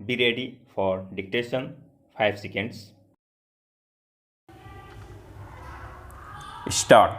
Be ready for dictation. 5 seconds. Start.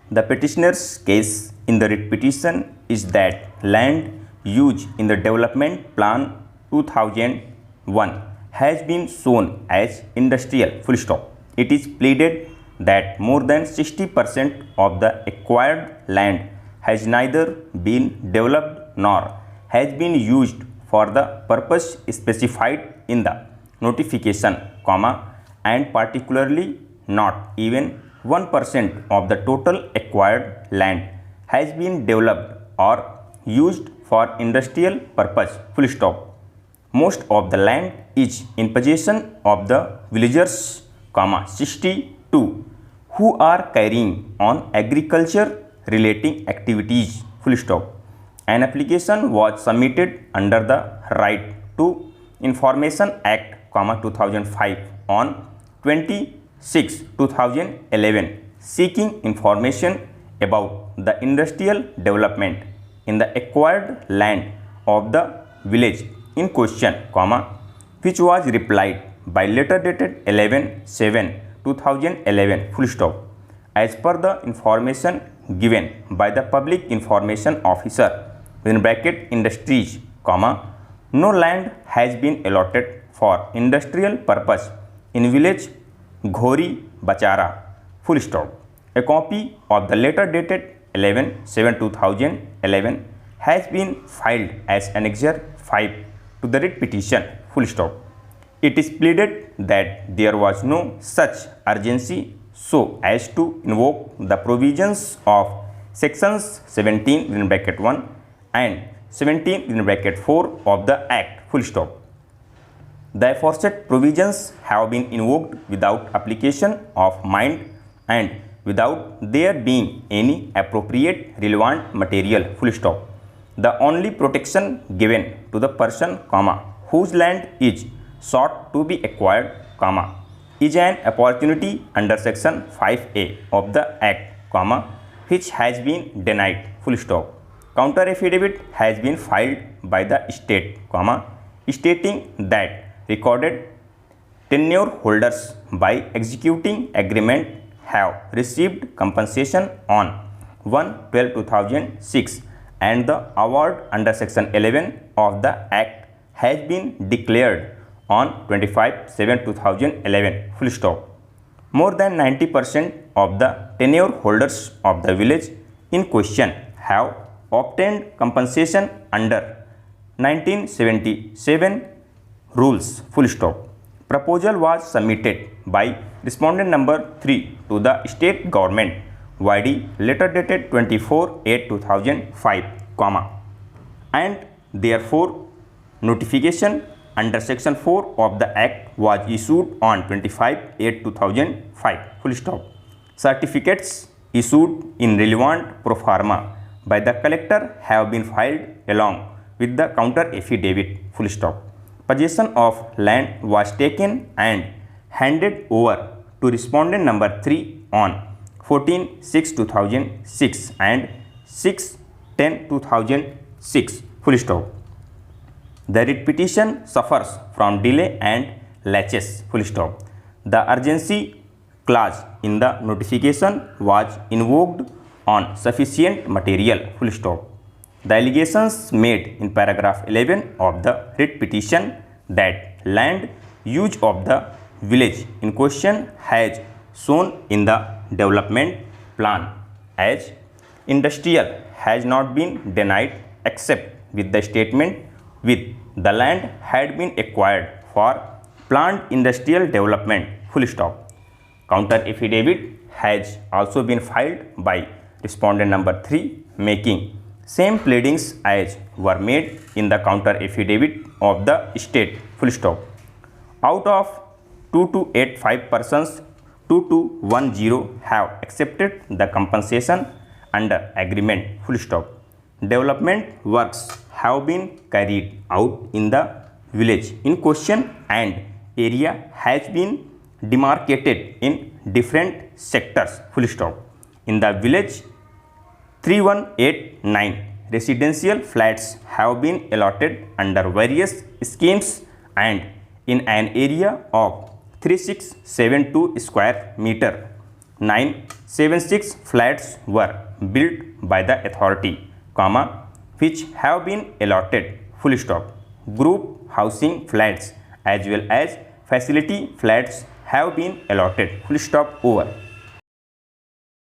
The petitioner's case in the writ petition is that land used in the Development Plan 2001 has been shown as industrial. Full stop. It is pleaded that more than 60% of the acquired land has neither been developed nor has been used for the purpose specified in the notification, and particularly not even 1% of the total acquired land has been developed or used for industrial purpose. Full stop. Most of the land is in possession of the villagers, 62, who are carrying on agriculture relating activities. Full stop. An application was submitted under the Right to Information Act, 2005 on 2011 seeking information about the industrial development in the acquired land of the village in question, which was replied by letter dated 11/7/2011. Full stop. As per the information given by the Public Information Officer (industries), no land has been allotted for industrial purpose in village Ghori Bachara. Full stop. A copy of the letter dated 11/7/2011 has been filed as Annexure 5 to the writ petition. Full stop. It is pleaded that there was no such urgency so as to invoke the provisions of sections 17(1) and 17(4) of the Act. Full stop. The aforesaid provisions have been invoked without application of mind and without there being any appropriate relevant material. Full stop. The only protection given to the person, whose land is sought to be acquired, is an opportunity under section 5A of the Act, which has been denied. Full stop. Counter affidavit has been filed by the state, stating that recorded tenure holders by executing agreement have received compensation on 1/12/2006 and the award under section 11 of the Act has been declared on 25/7/2011. Full stop. More than 90% of the tenure holders of the village in question have obtained compensation under 1977 rules. Full stop. Proposal was submitted by respondent number 3 to the state government YD letter dated 24/8/2005, and therefore notification under section 4 of the Act was issued on 25/8/2005. Full stop. Certificates issued in relevant pro forma by the collector have been filed along with the counter affidavit. Full stop. Possession of land was taken and handed over to respondent number 3 on 14/6/2006 and 6/10/2006. Full stop. The writ petition suffers from delay and laches. Full stop. The urgency clause in the notification was invoked on sufficient material. Full stop. The allegations made in paragraph 11 of the writ petition that land use of the village in question has shown in the development plan as industrial has not been denied except with the statement with the land had been acquired for planned industrial development. Full stop. Counter affidavit has also been filed by respondent number 3 making same pleadings as were made in the counter affidavit of the state. Full stop. Out of 2285 persons, 2210 have accepted the compensation under agreement. Full stop. Development works have been carried out in the village in question and area has been demarcated in different sectors. Full stop. In the village 3189 residential flats have been allotted under various schemes and in an area of 3672 square meter, 976 flats were built by the authority, comma, which have been allotted, full stop. Group housing flats as well as facility flats have been allotted, full stop, over.